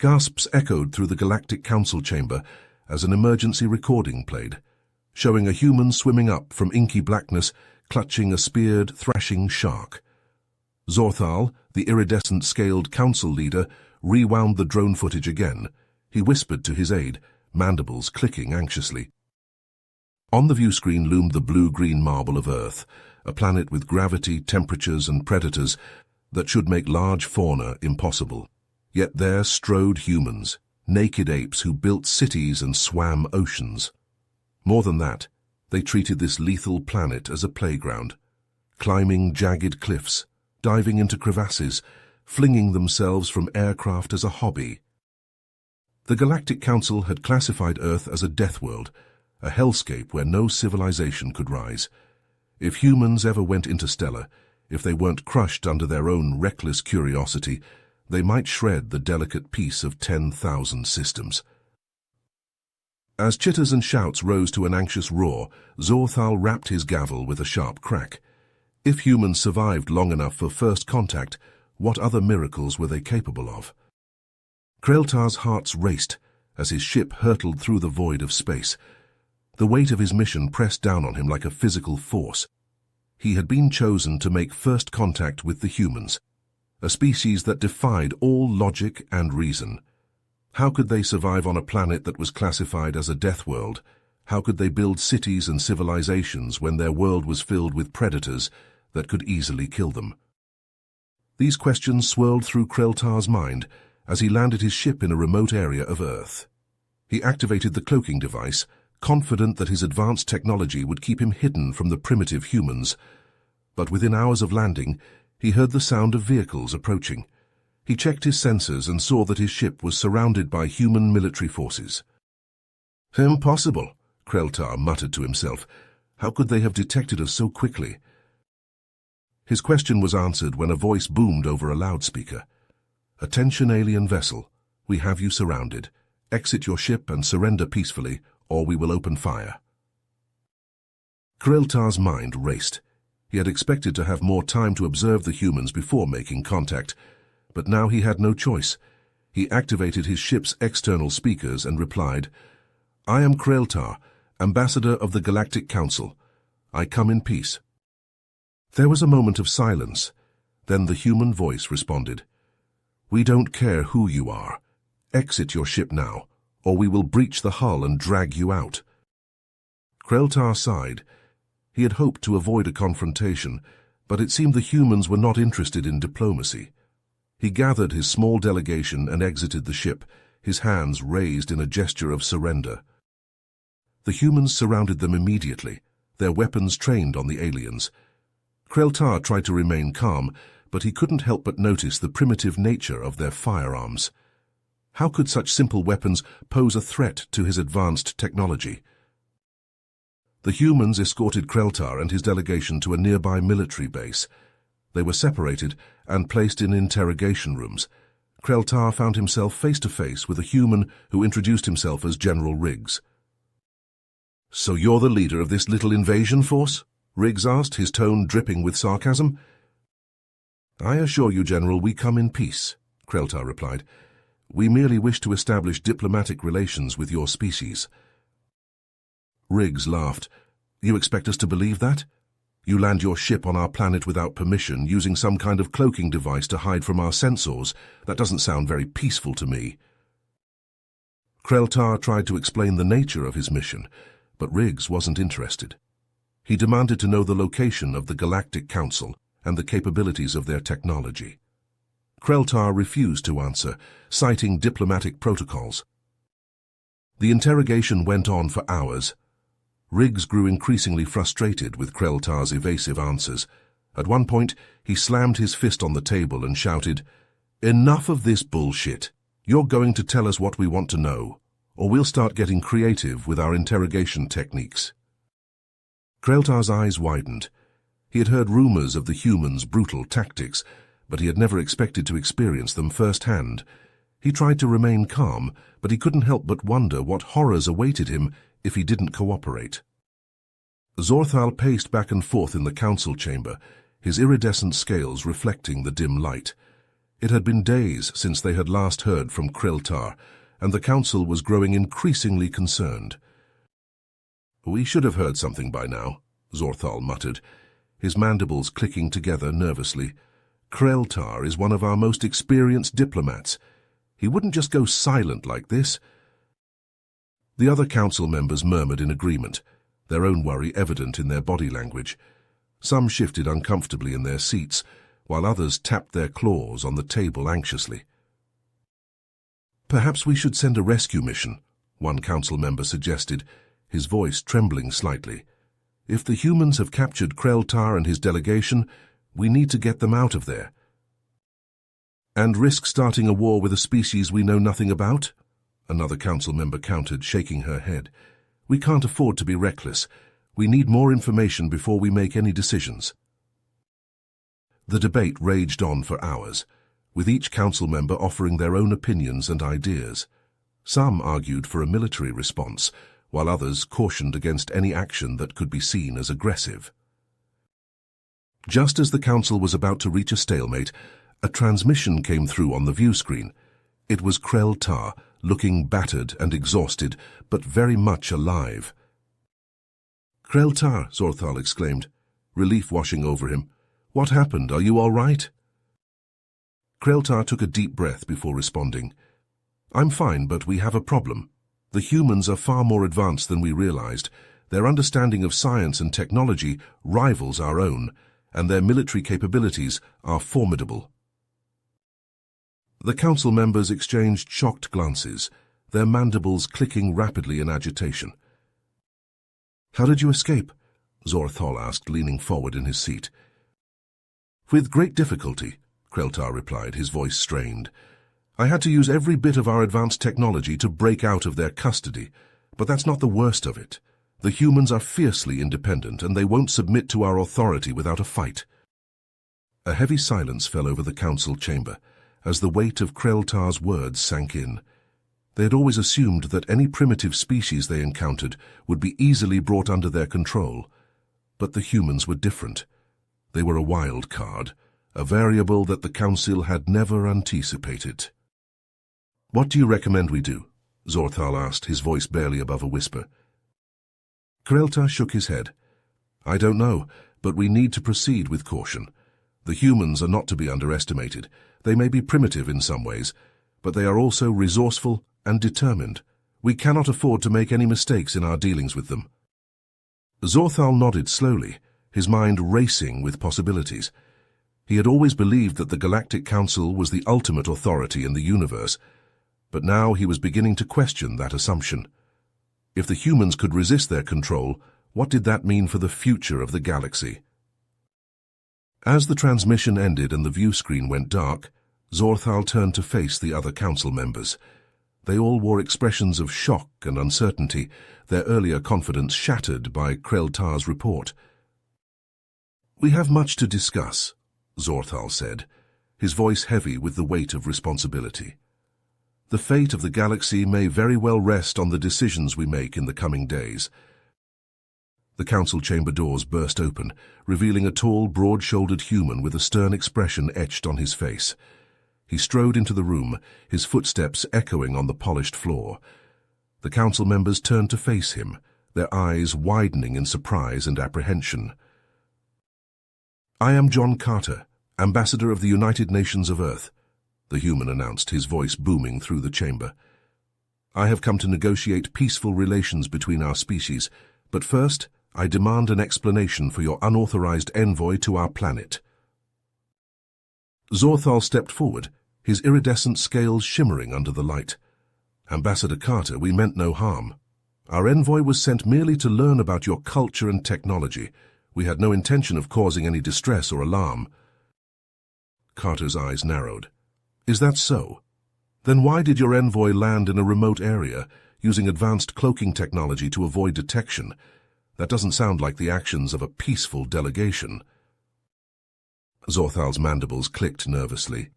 Gasps echoed through the Galactic Council chamber as an emergency recording played, showing a human swimming up from inky blackness, clutching a speared, thrashing shark. Zorthal, the iridescent scaled council leader, rewound the drone footage again. He whispered to his aide, mandibles clicking anxiously. On the view screen loomed the blue-green marble of Earth, a planet with gravity, temperatures, and predators that should make large fauna impossible. Yet there strode humans, naked apes who built cities and swam oceans. More than that, they treated this lethal planet as a playground, climbing jagged cliffs, diving into crevasses, flinging themselves from aircraft as a hobby. The Galactic Council had classified Earth as a death world, a hellscape where no civilization could rise. If humans ever went interstellar, if they weren't crushed under their own reckless curiosity, they might shred the delicate peace of 10,000 systems. As chitters and shouts rose to an anxious roar, Zorthal rapped his gavel with a sharp crack. If humans survived long enough for first contact, what other miracles were they capable of? Kreltar's heart raced as his ship hurtled through the void of space. The weight of his mission pressed down on him like a physical force. He had been chosen to make first contact with the humans, a species that defied all logic and reason. How could they survive on a planet that was classified as a death world? How could they build cities and civilizations when their world was filled with predators that could easily kill them? These questions swirled through Kreltar's mind as he landed his ship in a remote area of Earth. He activated the cloaking device, confident that his advanced technology would keep him hidden from the primitive humans. But within hours of landing, he heard the sound of vehicles approaching. He checked his sensors and saw that his ship was surrounded by human military forces. "Impossible," Kreltar muttered to himself. "How could they have detected us so quickly?" His question was answered when a voice boomed over a loudspeaker. "Attention, alien vessel. We have you surrounded. Exit your ship and surrender peacefully, or we will open fire." Kreltar's mind raced. He had expected to have more time to observe the humans before making contact, but now he had no choice. He activated his ship's external speakers and replied, "I am Kreltar, ambassador of the Galactic Council. I come in peace." There was a moment of silence. Then the human voice responded, "We don't care who you are. Exit your ship now, or we will breach the hull and drag you out." Kreltar sighed. He had hoped to avoid a confrontation, but it seemed the humans were not interested in diplomacy. He gathered his small delegation and exited the ship, his hands raised in a gesture of surrender. The humans surrounded them immediately, their weapons trained on the aliens. Kreltar tried to remain calm, but he couldn't help but notice the primitive nature of their firearms. How could such simple weapons pose a threat to his advanced technology? The humans escorted Kreltar and his delegation to a nearby military base. They were separated and placed in interrogation rooms. Kreltar found himself face to face with a human who introduced himself as General Riggs. "So you're the leader of this little invasion force?" Riggs asked, his tone dripping with sarcasm. "I assure you, General, we come in peace," Kreltar replied. "We merely wish to establish diplomatic relations with your species." Riggs laughed. "You expect us to believe that? You land your ship on our planet without permission, using some kind of cloaking device to hide from our sensors. That doesn't sound very peaceful to me." Kreltar tried to explain the nature of his mission, but Riggs wasn't interested. He demanded to know the location of the Galactic Council and the capabilities of their technology. Kreltar refused to answer, citing diplomatic protocols. The interrogation went on for hours. Riggs grew increasingly frustrated with Kreltar's evasive answers. At one point, he slammed his fist on the table and shouted, "Enough of this bullshit. You're going to tell us what we want to know, or we'll start getting creative with our interrogation techniques." Kreltar's eyes widened. He had heard rumors of the humans' brutal tactics, but he had never expected to experience them firsthand. He tried to remain calm, but he couldn't help but wonder what horrors awaited him if he didn't cooperate. Zorthal paced back and forth in the council chamber, his iridescent scales reflecting the dim light. It had been days since they had last heard from Kreltar, and the council was growing increasingly concerned. "We should have heard something by now," Zorthal muttered, his mandibles clicking together nervously. "Kreltar is one of our most experienced diplomats. He wouldn't just go silent like this." The other council members murmured in agreement, their own worry evident in their body language. Some shifted uncomfortably in their seats, while others tapped their claws on the table anxiously. "Perhaps we should send a rescue mission," one council member suggested, his voice trembling slightly. "If the humans have captured Kreltar and his delegation, we need to get them out of there." "And risk starting a war with a species we know nothing about?" another council member countered, shaking her head. "We can't afford to be reckless. We need more information before we make any decisions." The debate raged on for hours, with each council member offering their own opinions and ideas. Some argued for a military response, while others cautioned against any action that could be seen as aggressive. Just as the council was about to reach a stalemate, a transmission came through on the view screen. It was Kreltar, looking battered and exhausted, but very much alive. "Kreltar," Zorthal exclaimed, relief washing over him. "What happened? Are you all right?" Kreltar took a deep breath before responding. "I'm fine, but we have a problem. The humans are far more advanced than we realized. Their understanding of science and technology rivals our own, and their military capabilities are formidable." The council members exchanged shocked glances, their mandibles clicking rapidly in agitation. "How did you escape?" Zorthal asked, leaning forward in his seat. "With great difficulty," Kreltar replied, his voice strained. "I had to use every bit of our advanced technology to break out of their custody, but that's not the worst of it. The humans are fiercely independent, and they won't submit to our authority without a fight." A heavy silence fell over the council chamber, as the weight of Kreltar's words sank in. They had always assumed that any primitive species they encountered would be easily brought under their control. But the humans were different. They were a wild card, a variable that the council had never anticipated. "What do you recommend we do?" Zorthal asked, his voice barely above a whisper. Kreltar shook his head. "I don't know, but we need to proceed with caution. The humans are not to be underestimated. They may be primitive in some ways, but they are also resourceful and determined. We cannot afford to make any mistakes in our dealings with them." Zorthal nodded slowly, his mind racing with possibilities. He had always believed that the Galactic Council was the ultimate authority in the universe, but now he was beginning to question that assumption. If the humans could resist their control, what did that mean for the future of the galaxy? As the transmission ended and the view screen went dark, Zorthal turned to face the other council members. They all wore expressions of shock and uncertainty, their earlier confidence shattered by Kreltar's report. "We have much to discuss," Zorthal said, his voice heavy with the weight of responsibility. "The fate of the galaxy may very well rest on the decisions we make in the coming days." The council chamber doors burst open, revealing a tall, broad-shouldered human with a stern expression etched on his face. He strode into the room, his footsteps echoing on the polished floor. The council members turned to face him, their eyes widening in surprise and apprehension. "I am John Carter, Ambassador of the United Nations of Earth," the human announced, his voice booming through the chamber. "I have come to negotiate peaceful relations between our species, but first I demand an explanation for your unauthorized envoy to our planet." Zorthal stepped forward, his iridescent scales shimmering under the light. "Ambassador Carter, we meant no harm. Our envoy was sent merely to learn about your culture and technology. We had no intention of causing any distress or alarm." Carter's eyes narrowed. "Is that so? Then why did your envoy land in a remote area, using advanced cloaking technology to avoid detection? That doesn't sound like the actions of a peaceful delegation." Zorthal's mandibles clicked nervously.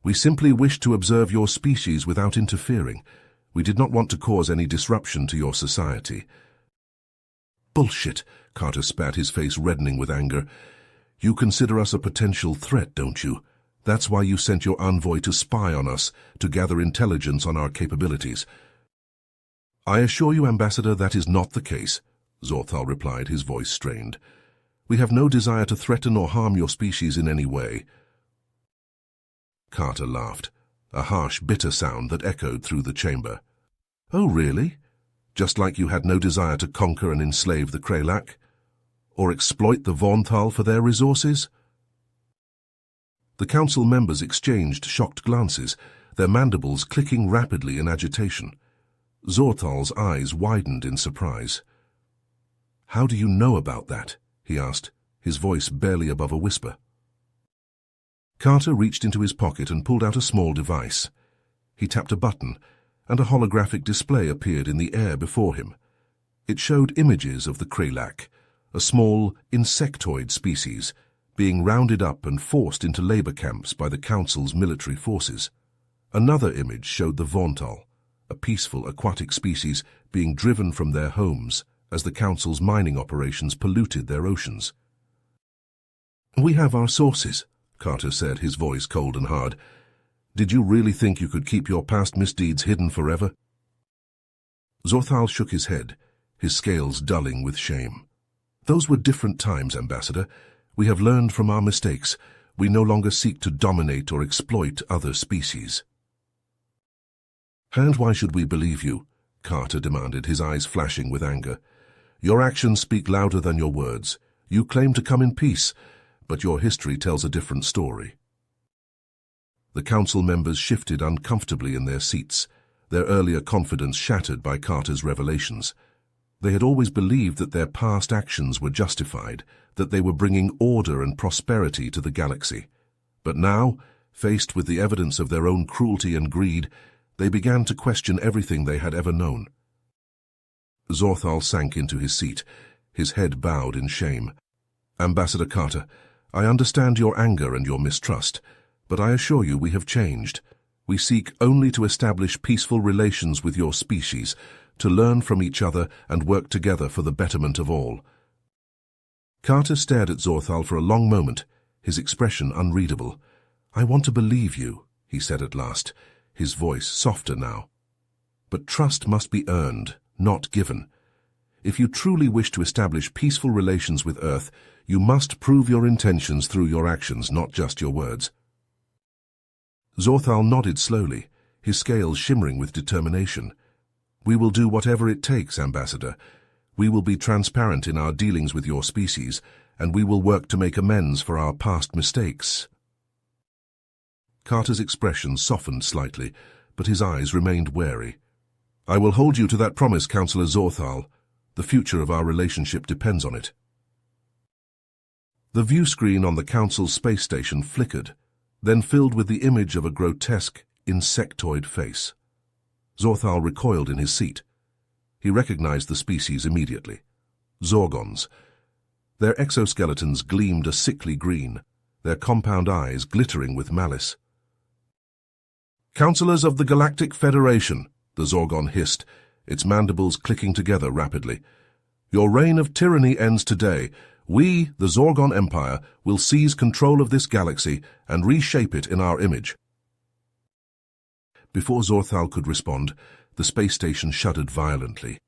"We simply wished to observe your species without interfering. We did not want to cause any disruption to your society." "Bullshit," Carter spat, his face reddening with anger. "You consider us a potential threat, don't you? That's why you sent your envoy to spy on us, to gather intelligence on our capabilities. I assure you, Ambassador, that is not the case, Zorthal replied, his voice strained. We have no desire to threaten or harm your species in any way. Carter laughed, a harsh, bitter sound that echoed through the chamber. Oh, really? Just like you had no desire to conquer and enslave the Kralak? Or exploit the Vornthal for their resources? The council members exchanged shocked glances, their mandibles clicking rapidly in agitation. Zorthal's eyes widened in surprise. How do you know about that? He asked, his voice barely above a whisper. Carter reached into his pocket and pulled out a small device. He tapped a button, and a holographic display appeared in the air before him. It showed images of the Kralak, a small insectoid species, being rounded up and forced into labor camps by the Council's military forces. Another image showed the Vornthal, a peaceful aquatic species being driven from their homes as the Council's mining operations polluted their oceans. We have our sources, Carter said, his voice cold and hard. Did you really think you could keep your past misdeeds hidden forever? Zorthal shook his head, his scales dulling with shame. Those were different times, Ambassador. We have learned from our mistakes. We no longer seek to dominate or exploit other species. And why should we believe you? Carter demanded, his eyes flashing with anger. Your actions speak louder than your words. You claim to come in peace, but your history tells a different story. The council members shifted uncomfortably in their seats, their earlier confidence shattered by Carter's revelations. They had always believed that their past actions were justified, that they were bringing order and prosperity to the galaxy. But now, faced with the evidence of their own cruelty and greed, they began to question everything they had ever known. Zorthal sank into his seat, his head bowed in shame. Ambassador Carter, I understand your anger and your mistrust, but I assure you we have changed. We seek only to establish peaceful relations with your species, to learn from each other and work together for the betterment of all. Carter stared at Zorthal for a long moment, his expression unreadable. I want to believe you, he said at last, his voice softer now. But trust must be earned, not given. If you truly wish to establish peaceful relations with Earth, you must prove your intentions through your actions, not just your words. Zorthal nodded slowly, his scales shimmering with determination. We will do whatever it takes, Ambassador. We will be transparent in our dealings with your species, and we will work to make amends for our past mistakes. Carter's expression softened slightly, but his eyes remained wary. I will hold you to that promise, Councillor Zorthal. The future of our relationship depends on it. The view screen on the Council's space station flickered, then filled with the image of a grotesque, insectoid face. Zorthal recoiled in his seat. He recognized the species immediately. Zorgons. Their exoskeletons gleamed a sickly green, their compound eyes glittering with malice. Councillors of the Galactic Federation, the Zorgon hissed, its mandibles clicking together rapidly. Your reign of tyranny ends today. We, the Zorgon Empire, will seize control of this galaxy and reshape it in our image. Before Zorthal could respond, the space station shuddered violently.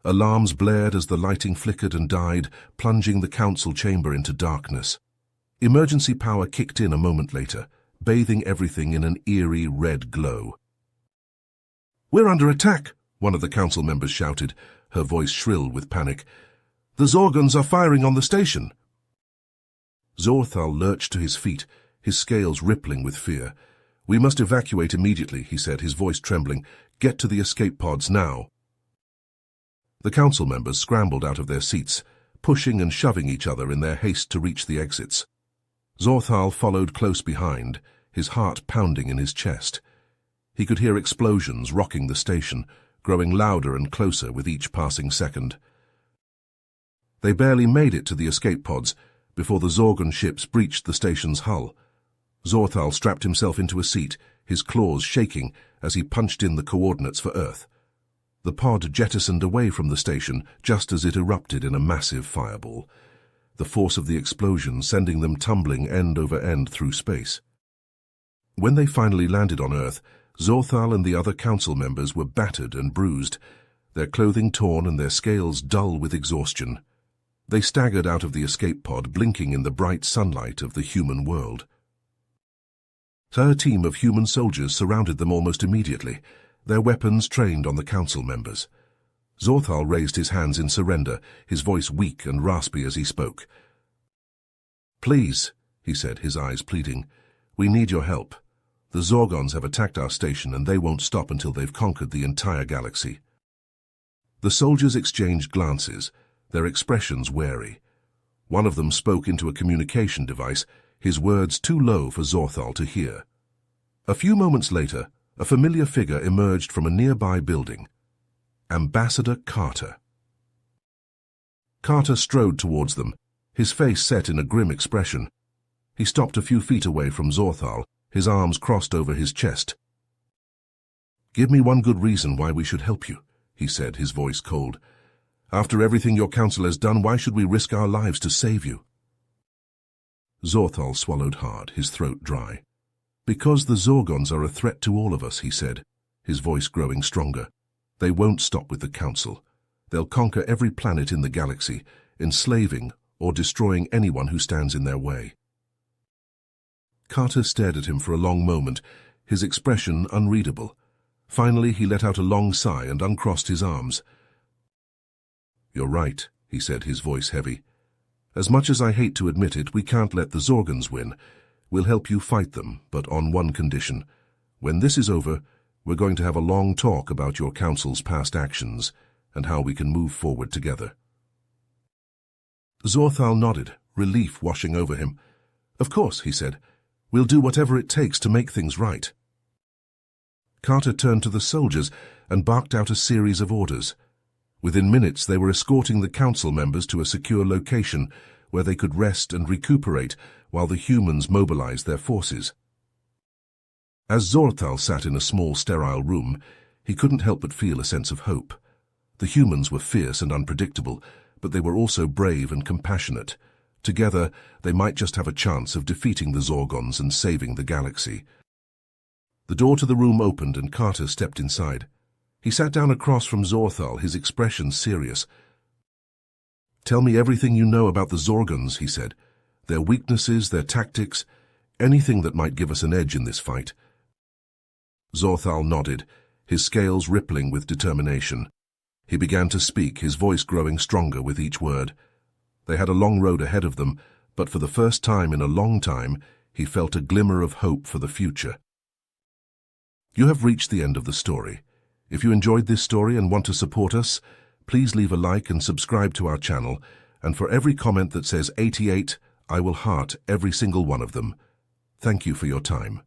Alarms blared as the lighting flickered and died, plunging the council chamber into darkness. Emergency power kicked in a moment later, bathing everything in an eerie red glow. We're under attack, one of the council members shouted, her voice shrill with panic. The Zorgons are firing on the station. Zorthal lurched to his feet, his scales rippling with fear. We must evacuate immediately, he said, his voice trembling. Get to the escape pods now. The council members scrambled out of their seats, pushing and shoving each other in their haste to reach the exits. Zorthal followed close behind, his heart pounding in his chest. He could hear explosions rocking the station, growing louder and closer with each passing second. They barely made it to the escape pods before the Zorgon ships breached the station's hull. Zorthal strapped himself into a seat, his claws shaking as he punched in the coordinates for Earth. The pod jettisoned away from the station just as it erupted in a massive fireball, the force of the explosion sending them tumbling end over end through space. When they finally landed on Earth, Zorthal and the other council members were battered and bruised, their clothing torn and their scales dull with exhaustion. They staggered out of the escape pod, blinking in the bright sunlight of the human world. A team of human soldiers surrounded them almost immediately, their weapons trained on the council members. Zorthal raised his hands in surrender, his voice weak and raspy as he spoke. "Please," he said, his eyes pleading, "we need your help. The Zorgons have attacked our station and they won't stop until they've conquered the entire galaxy." The soldiers exchanged glances, their expressions wary. One of them spoke into a communication device, his words too low for Zorthal to hear. A few moments later, a familiar figure emerged from a nearby building. Ambassador Carter. Carter strode towards them, his face set in a grim expression. He stopped a few feet away from Zorthal, his arms crossed over his chest. "Give me one good reason why we should help you," he said, his voice cold. "After everything your council has done, why should we risk our lives to save you?" Zorthal swallowed hard, his throat dry. "Because the Zorgons are a threat to all of us," he said, his voice growing stronger. "They won't stop with the council. They'll conquer every planet in the galaxy, enslaving or destroying anyone who stands in their way." Carter stared at him for a long moment, his expression unreadable. Finally, he let out a long sigh and uncrossed his arms. "You're right," he said, his voice heavy. "As much as I hate to admit it, we can't let the Zorgons win. We'll help you fight them, but on one condition. When this is over, we're going to have a long talk about your council's past actions and how we can move forward together." Zorthal nodded, relief washing over him. "Of course," he said. "We'll do whatever it takes to make things right." Carter turned to the soldiers and barked out a series of orders. Within minutes, they were escorting the council members to a secure location where they could rest and recuperate while the humans mobilized their forces. As Zorthal sat in a small, sterile room, he couldn't help but feel a sense of hope. The humans were fierce and unpredictable, but they were also brave and compassionate. Together, they might just have a chance of defeating the Zorgons and saving the galaxy. The door to the room opened and Carter stepped inside. He sat down across from Zorthal, his expression serious. "Tell me everything you know about the Zorgons," he said. "Their weaknesses, their tactics, anything that might give us an edge in this fight." Zorthal nodded, his scales rippling with determination. He began to speak, his voice growing stronger with each word. They had a long road ahead of them, but for the first time in a long time, he felt a glimmer of hope for the future. You have reached the end of the story. If you enjoyed this story and want to support us, please leave a like and subscribe to our channel, and for every comment that says 88, I will heart every single one of them. Thank you for your time.